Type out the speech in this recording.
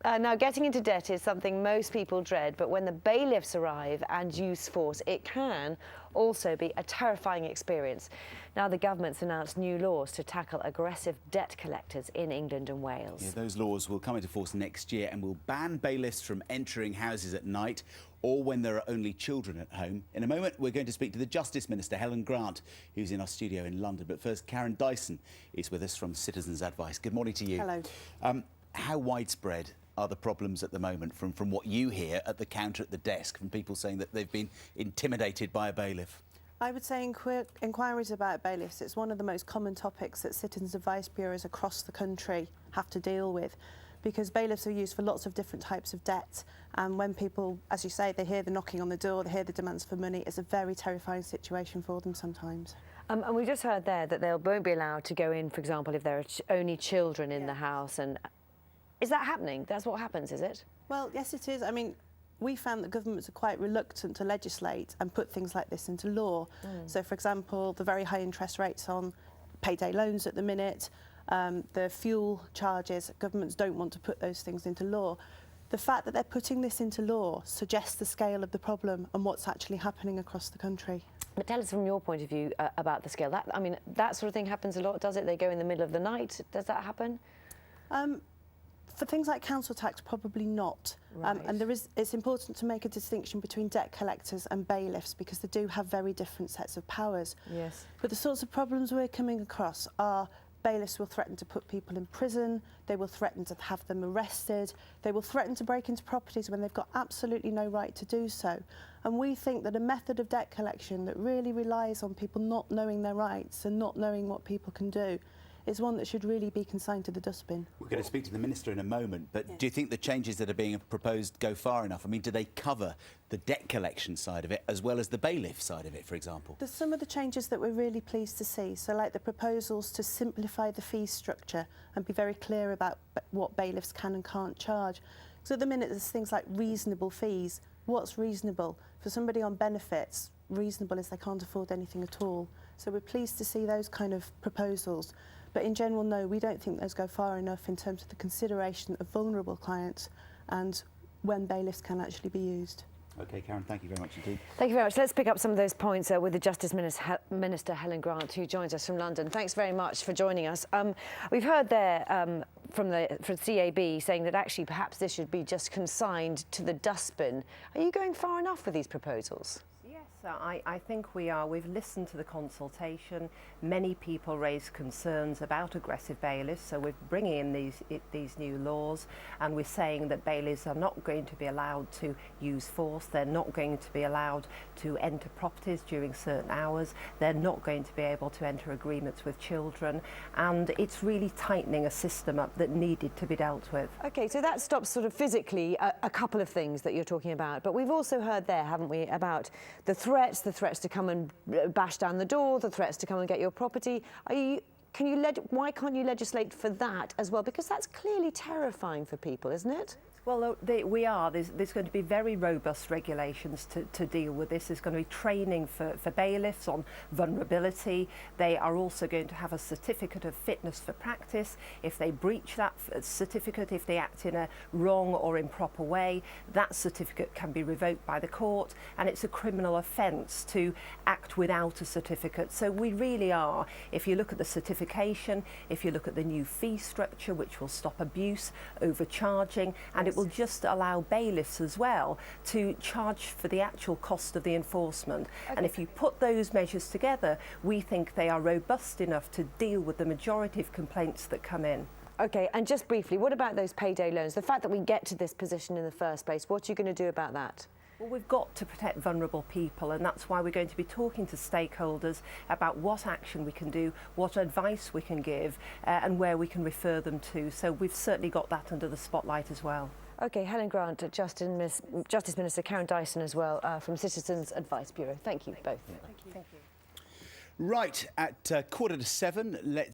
Now, getting into debt is something most people dread, but when the bailiffs arrive and use force, it can also be a terrifying experience. Now, the government's announced new laws to tackle aggressive debt collectors in England and Wales. Yeah, those laws will come into force next year and will ban bailiffs from entering houses at night or when there are only children at home. In a moment, we're going to speak to the Justice Minister, Helen Grant, who's in our studio in London. But first, Karen Dyson is with us from Citizens Advice. Good morning to you. Hello. How widespread are the problems at the moment from what you hear at the counter at the desk, from people saying that they've been intimidated by a bailiff? I would say inquiries about bailiffs, it's one of the most common topics that Citizens Advice bureaus across the country have to deal with, because bailiffs are used for lots of different types of debt, and when people, as you say, they hear the knocking on the door, they hear the demands for money, it's a very terrifying situation for them sometimes. And we just heard there that they won't be allowed to go in, for example, if there are only children in the house. And is that happening? That's what happens, is it? Well, yes, it is. I mean, we found that governments are quite reluctant to legislate and put things like this into law. So, for example, the very high interest rates on payday loans at the minute, the fuel charges, governments don't want to put those things into law. The fact that they're putting this into law suggests the scale of the problem and what's actually happening across the country. But tell us from your point of view about the scale. That sort of thing happens a lot, does it? They go in the middle of the night. Does that happen? For things like council tax, probably not. Right. And it's important to make a distinction between debt collectors and bailiffs, because they do have very different sets of powers. Yes. But the sorts of problems we're coming across are bailiffs will threaten to put people in prison, they will threaten to have them arrested, they will threaten to break into properties when they've got absolutely no right to do so. And we think that a method of debt collection that really relies on people not knowing their rights and not knowing what people can do is one that should really be consigned to the dustbin. We're going to speak to the Minister in a moment, but do you think the changes that are being proposed go far enough? I mean, do they cover the debt collection side of it as well as the bailiff side of it, for example? There's some of the changes that we're really pleased to see, so like the proposals to simplify the fee structure and be very clear about what bailiffs can and can't charge. So at the minute there's things like reasonable fees. What's reasonable? For somebody on benefits, reasonable is they can't afford anything at all. So we're pleased to see those kind of proposals. But in general, no, we don't think those go far enough in terms of the consideration of vulnerable clients and when bailiffs can actually be used. OK, Karen, thank you very much indeed. Thank you very much. Let's pick up some of those points with the Justice Minister Helen Grant, who joins us from London. Thanks very much for joining us. We've heard there from CAB saying that actually perhaps this should be just consigned to the dustbin. Are you going far enough with these proposals? Yes, I think we are. We've listened to the consultation. Many people raise concerns about aggressive bailiffs, so we're bringing in these new laws, and we're saying that bailiffs are not going to be allowed to use force. They're not going to be allowed to enter properties during certain hours. They're not going to be able to enter agreements with children, and it's really tightening a system up that needed to be dealt with. OK, so that stops sort of physically a couple of things that you're talking about, but we've also heard there, haven't we, about the threats to come and bash down the door, the threats to come and get your property. Why can't you legislate for that as well? Because that's clearly terrifying for people, isn't it? Well, we are. There's going to be very robust regulations to deal with this. There's going to be training for bailiffs on vulnerability. They are also going to have a certificate of fitness for practice. If they breach that certificate, if they act in a wrong or improper way, that certificate can be revoked by the court, and it's a criminal offence to act without a certificate. So we really are, if you look at the certification, if you look at the new fee structure, which will stop abuse, overcharging, and it will just allow bailiffs as well to charge for the actual cost of the enforcement. Okay. And if you put those measures together, we think they are robust enough to deal with the majority of complaints that come in. OK, and just briefly, what about those payday loans? The fact that we get to this position in the first place, what are you going to do about that? Well, we've got to protect vulnerable people, and that's why we're going to be talking to stakeholders about what action we can do, what advice we can give, and where we can refer them to. So we've certainly got that under the spotlight as well. OK, Helen Grant, Justice Minister, Karen Dyson as well, from Citizens Advice Bureau. Thank you both. Thank you. Right, at 7:15, let's